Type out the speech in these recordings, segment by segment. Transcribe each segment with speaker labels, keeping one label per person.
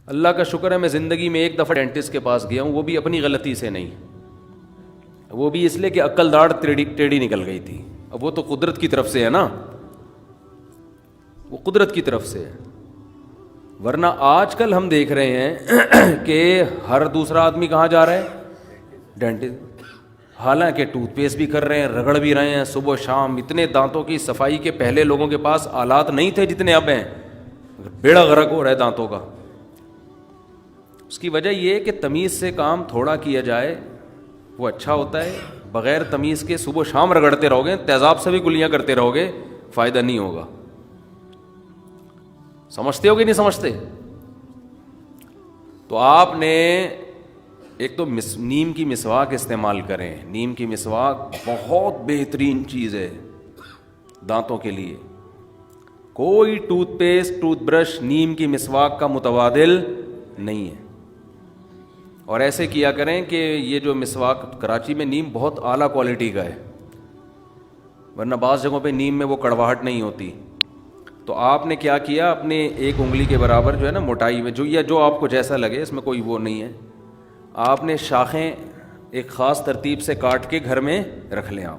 Speaker 1: اللہ کا شکر ہے میں زندگی میں ایک دفعہ ڈینٹسٹ کے پاس گیا ہوں، وہ بھی اپنی غلطی سے نہیں، وہ بھی اس لیے کہ عقل داڑھ ٹیڑھی نکل گئی تھی. اب وہ تو قدرت کی طرف سے ہے نا، وہ قدرت کی طرف سے ہے. ورنہ آج کل ہم دیکھ رہے ہیں کہ ہر دوسرا آدمی کہاں جا رہا ہے؟ ڈینٹسٹ. حالانکہ ٹوتھ پیسٹ بھی کر رہے ہیں، رگڑ بھی رہے ہیں صبح شام. اتنے دانتوں کی صفائی کے پہلے لوگوں کے پاس آلات نہیں تھے جتنے اب ہیں، بیڑا غرق ہو رہا ہے دانتوں کا. اس کی وجہ یہ ہے کہ تمیز سے کام تھوڑا کیا جائے وہ اچھا ہوتا ہے. بغیر تمیز کے صبح شام رگڑتے رہو گے، تیزاب سے بھی گلیاں کرتے رہو گے، فائدہ نہیں ہوگا. سمجھتے ہو کہ نہیں سمجھتے؟ تو آپ نے ایک تو نیم کی مسواک استعمال کریں. نیم کی مسواک بہت بہترین چیز ہے دانتوں کے لیے. کوئی ٹوتھ پیسٹ ٹوتھ برش نیم کی مسواک کا متبادل نہیں ہے. اور ایسے کیا کریں کہ یہ جو مسواک کراچی میں نیم بہت اعلیٰ کوالٹی کا ہے، ورنہ بعض جگہوں پہ نیم میں وہ کڑواہٹ نہیں ہوتی. تو آپ نے کیا کیا، اپنے ایک انگلی کے برابر جو ہے نا موٹائی میں، جو یا جو آپ کو جیسا لگے، اس میں کوئی وہ نہیں ہے، آپ نے شاخیں ایک خاص ترتیب سے کاٹ کے گھر میں رکھ لیں. آپ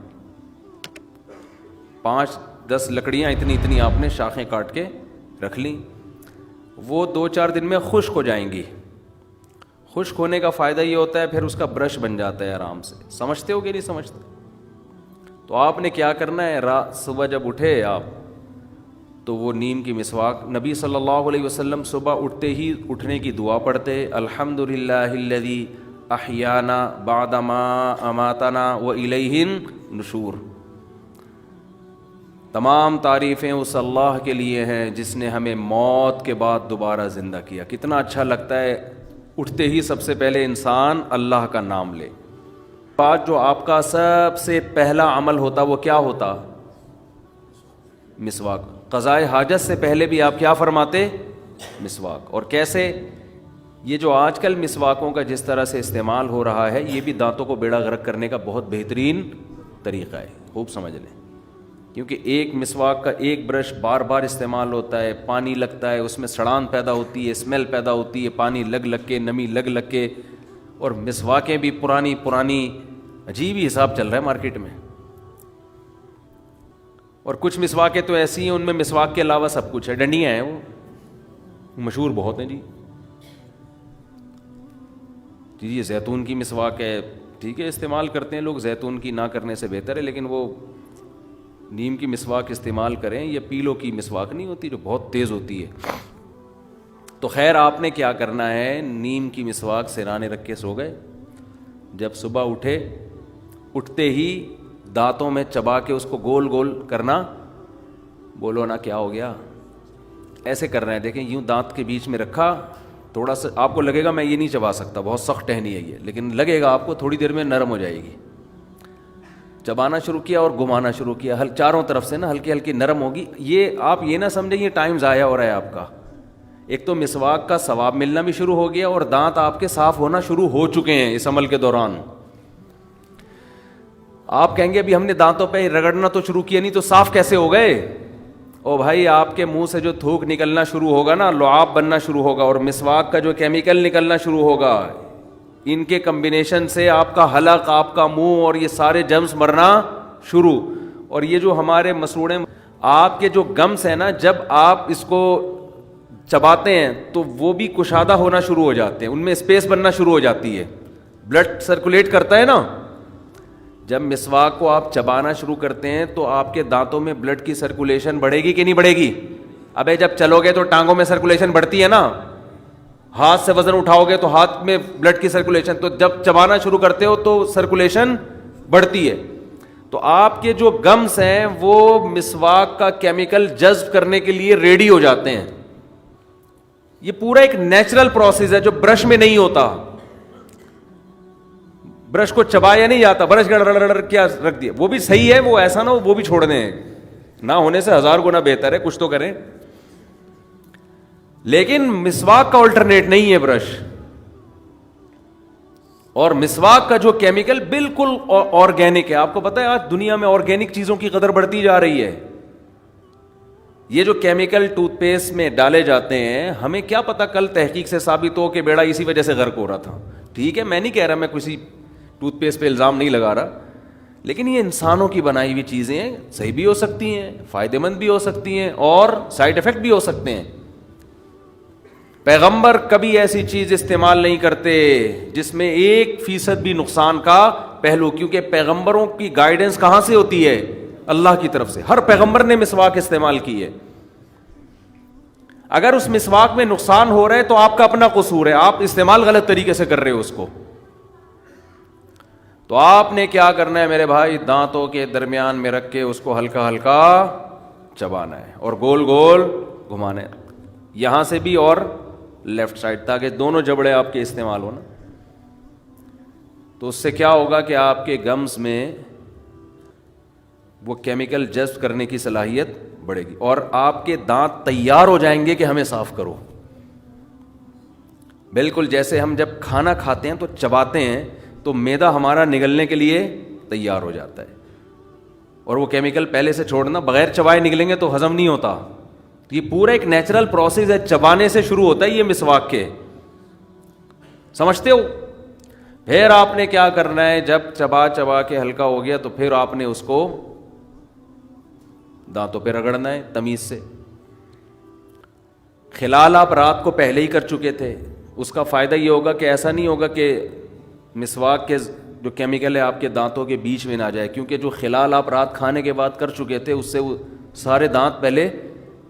Speaker 1: 5-10 لکڑیاں اتنی آپ نے شاخیں کاٹ کے رکھ لیں. وہ 2-4 دن میں خشک ہو جائیں گی. خشک ہونے کا فائدہ یہ ہوتا ہے پھر اس کا برش بن جاتا ہے آرام سے. سمجھتے ہو کہ نہیں سمجھتے؟ تو آپ نے کیا کرنا ہے، صبح جب اٹھے آپ تو وہ نیم کی مسواک، نبی صلی اللہ علیہ وسلم صبح اٹھتے ہی اٹھنے کی دعا پڑھتے، الحمدللہ الذی احیانا بعد ما اماتنا والیہ النشور. تمام تعریفیں اس اللہ کے لیے ہیں جس نے ہمیں موت کے بعد دوبارہ زندہ کیا. کتنا اچھا لگتا ہے اٹھتے ہی سب سے پہلے انسان اللہ کا نام لے. بعد جو آپ کا سب سے پہلا عمل ہوتا وہ کیا ہوتا؟ مسواک. قضائے حاجت سے پہلے بھی آپ کیا فرماتے؟ مسواک. اور کیسے؟ یہ جو آج کل مسواکوں کا جس طرح سے استعمال ہو رہا ہے، یہ بھی دانتوں کو بیڑا غرق کرنے کا بہت بہترین طریقہ ہے. خوب سمجھ لیں، کیونکہ ایک مسواک کا ایک برش بار بار استعمال ہوتا ہے، پانی لگتا ہے، اس میں سڑان پیدا ہوتی ہے، اسمیل پیدا ہوتی ہے، پانی لگ کے، نمی لگ کے. اور مسواکیں بھی پرانی عجیب ہی حساب چل رہا ہے مارکیٹ میں. اور کچھ مسواکیں تو ایسی ہیں ان میں مسواک کے علاوہ سب کچھ ہے. ڈنڈیاں ہیں، وہ مشہور بہت ہیں جی. یہ زیتون کی مسواک ہے، ٹھیک ہے استعمال کرتے ہیں لوگ، زیتون کی نہ کرنے سے بہتر ہے، لیکن وہ نیم کی مسواک استعمال کریں. یہ پیلو کی مسواک نہیں ہوتی جو بہت تیز ہوتی ہے. تو خیر آپ نے کیا کرنا ہے، نیم کی مسواک سرانے رکھ کے سو گئے. جب صبح اٹھتے ہی دانتوں میں چبا کے اس کو گول گول کرنا. بولو نا کیا ہو گیا؟ ایسے کر رہے ہیں، دیکھیں یوں دانت کے بیچ میں رکھا، تھوڑا سا آپ کو لگے گا میں یہ نہیں چبا سکتا، بہت سخت ٹہنی ہے یہ، لیکن لگے گا آپ کو تھوڑی دیر میں نرم ہو جائے گی. چبانا شروع کیا اور گھمانا شروع کیا، چاروں طرف سے نا ہلکی ہلکی نرم ہوگی. یہ آپ یہ نہ سمجھیں یہ ٹائم ضائع ہو رہا ہے آپ کا. ایک تو مسواک کا ثواب ملنا بھی شروع ہو گیا اور دانت آپ کے صاف ہونا شروع ہو چکے ہیں اس عمل کے دوران. آپ کہیں گے ابھی ہم نے دانتوں پہ رگڑنا تو شروع کیا نہیں تو صاف کیسے ہو گئے؟ او بھائی آپ کے منہ سے جو تھوک نکلنا شروع ہوگا نا، لعاب بننا شروع ہوگا، اور مسواک کا جو کیمیکل نکلنا شروع ہوگا، ان کے کمبینیشن سے آپ کا حلق، آپ کا منہ اور یہ سارے جرمز مرنا شروع. اور یہ جو ہمارے مسوڑے، آپ کے جو گمس ہیں نا، جب آپ اس کو چباتے ہیں تو وہ بھی کشادہ ہونا شروع ہو جاتے ہیں، ان میں اسپیس بننا شروع ہو جاتی ہے، بلڈ سرکولیٹ کرتا ہے نا. جب مسواک کو آپ چبانا شروع کرتے ہیں تو آپ کے دانتوں میں بلڈ کی سرکولیشن بڑھے گی کہ نہیں بڑھے گی؟ ابے جب چلو گے تو ٹانگوں میں سرکولیشن بڑھتی ہے نا، ہاتھ سے وزن اٹھاؤ گے تو ہاتھ میں بلڈ کی سرکولیشن، تو جب چبانا شروع کرتے ہو تو سرکولیشن بڑھتی ہے. تو آپ کے جو گمس ہیں وہ مسواک کا کیمیکل جذب کرنے کے لیے ریڈی ہو جاتے ہیں. یہ پورا ایک نیچرل پروسیس ہے جو برش میں نہیں ہوتا. برش کو چبایا نہیں جاتا، برش گڑ کیا رکھ دیا، وہ بھی صحیح ہے، وہ ایسا نہ ہو وہ بھی چھوڑ دیں، نہ ہونے سے 1000 گنا بہتر ہے، کچھ تو کریں. لیکن مسواک کا الٹرنیٹ نہیں ہے برش. اور مسواک کا جو کیمیکل بالکل آرگینک ہے. آپ کو پتہ ہے آج دنیا میں آرگینک چیزوں کی قدر بڑھتی جا رہی ہے. یہ جو کیمیکل ٹوتھ پیسٹ میں ڈالے جاتے ہیں, ہمیں کیا پتا کل تحقیق سے ثابت ہو کہ بیڑا اسی وجہ سے غرق ہو رہا تھا. ٹھیک ہے, میں نہیں کہہ رہا, میں کسی ٹوتھ پیسٹ پہ الزام نہیں لگا رہا, لیکن یہ انسانوں کی بنائی ہوئی چیزیں ہیں, صحیح بھی ہو سکتی ہیں, فائدہ مند بھی ہو سکتی ہیں, اور سائیڈ افیکٹ بھی ہو سکتے ہیں. پیغمبر کبھی ایسی چیز استعمال نہیں کرتے جس میں 1% بھی نقصان کا پہلو, کیونکہ پیغمبروں کی گائیڈنس کہاں سے ہوتی ہے؟ اللہ کی طرف سے. ہر پیغمبر نے مسواک استعمال کی ہے. اگر اس مسواک میں نقصان ہو رہا ہے تو آپ کا اپنا قصور ہے, آپ استعمال غلط طریقے سے کر رہے ہو اس کو. تو آپ نے کیا کرنا ہے میرے بھائی؟ دانتوں کے درمیان میں رکھ کے اس کو ہلکا ہلکا چبانا ہے اور گول گول گھمانا ہے, یہاں سے بھی اور لیفٹ سائڈ, تاکہ دونوں جبڑے آپ کے استعمال ہو نا. تو اس سے کیا ہوگا کہ آپ کے گمز میں وہ کیمیکل جذب کرنے کی صلاحیت بڑھے گی, اور آپ کے دانت تیار ہو جائیں گے کہ ہمیں صاف کرو. بالکل جیسے ہم جب کھانا کھاتے ہیں تو چباتے ہیں تو معدہ ہمارا نگلنے کے لیے تیار ہو جاتا ہے, اور وہ کیمیکل پہلے سے چھوڑنا, بغیر چبائے نکلیں گے تو ہضم نہیں ہوتا. یہ پورا ایک نیچرل پروسیس ہے, چبانے سے شروع ہوتا ہے یہ مسواک کے, سمجھتے ہو؟ پھر آپ نے کیا کرنا ہے, جب چبا چبا کے ہلکا ہو گیا تو پھر آپ نے اس کو دانتوں پہ رگڑنا ہے تمیز سے. خلال آپ رات کو پہلے ہی کر چکے تھے, اس کا فائدہ یہ ہوگا کہ ایسا نہیں ہوگا کہ مسواک کے جو کیمیکل ہے آپ کے دانتوں کے بیچ میں نہ جائے, کیونکہ جو خلال آپ رات کھانے کے بعد کر چکے تھے اس سے وہ سارے دانت پہلے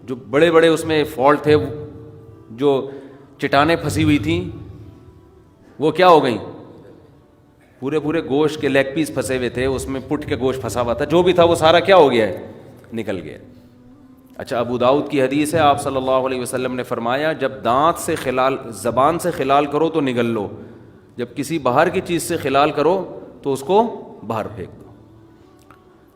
Speaker 1: جو بڑے بڑے اس میں فالٹ تھے, جو چٹانیں پھنسی ہوئی تھیں, وہ کیا ہو گئیں؟ پورے پورے گوشت کے لیگ پیس پھنسے ہوئے تھے, اس میں پٹ کے گوشت پھنسا ہوا تھا, جو بھی تھا وہ سارا کیا ہو گیا ہے؟ نکل گیا. اچھا, ابو داؤد کی حدیث ہے, آپ صلی اللہ علیہ وسلم نے فرمایا جب دانت سے خلال, زبان سے خلال کرو تو نگل لو, جب کسی باہر کی چیز سے خلال کرو تو اس کو باہر پھینک دو.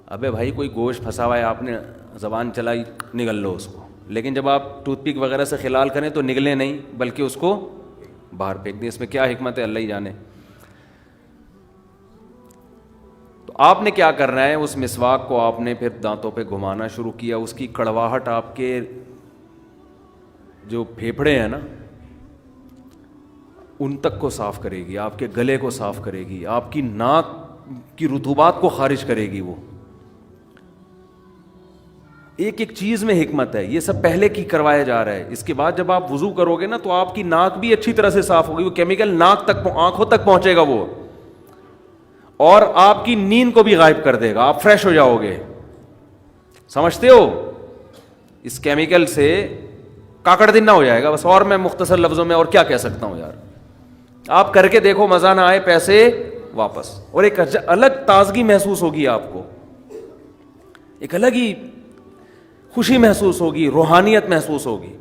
Speaker 1: ابے بھائی کوئی گوشت پھنسا ہوا ہے, آپ نے زبان چلائی, نگل لو اس کو, لیکن جب آپ ٹوتھ پک وغیرہ سے خلال کریں تو نگلے نہیں بلکہ اس کو باہر پھینک دیں. اس میں کیا حکمت ہے اللہ ہی جانے. تو آپ نے کیا کرنا ہے, اس مسواک کو آپ نے پھر دانتوں پہ گھمانا شروع کیا, اس کی کڑواہٹ آپ کے جو پھیپھڑے ہیں نا ان تک کو صاف کرے گی, آپ کے گلے کو صاف کرے گی, آپ کی ناک کی رطوبات کو خارج کرے گی. وہ ایک ایک چیز میں حکمت ہے, یہ سب پہلے کی کروایا جا رہا ہے. اس کے بعد جب آپ وضو کرو گے نا تو آپ کی ناک بھی اچھی طرح سے صاف ہوگی, وہ کیمیکل ناک تک آنکھوں تک پہنچے گا وہ, اور آپ کی نیند کو بھی غائب کر دے گا, آپ فریش ہو جاؤ گے. سمجھتے ہو؟ اس کیمیکل سے کاکڑ دن نہ ہو جائے گا بس. اور میں مختصر لفظوں میں اور کیا کہہ سکتا ہوں یار, آپ کر کے دیکھو, مزہ نہ آئے پیسے واپس, اور ایک الگ تازگی محسوس ہوگی آپ کو, ایک الگ ہی خوشی محسوس ہوگی, روحانیت محسوس ہوگی.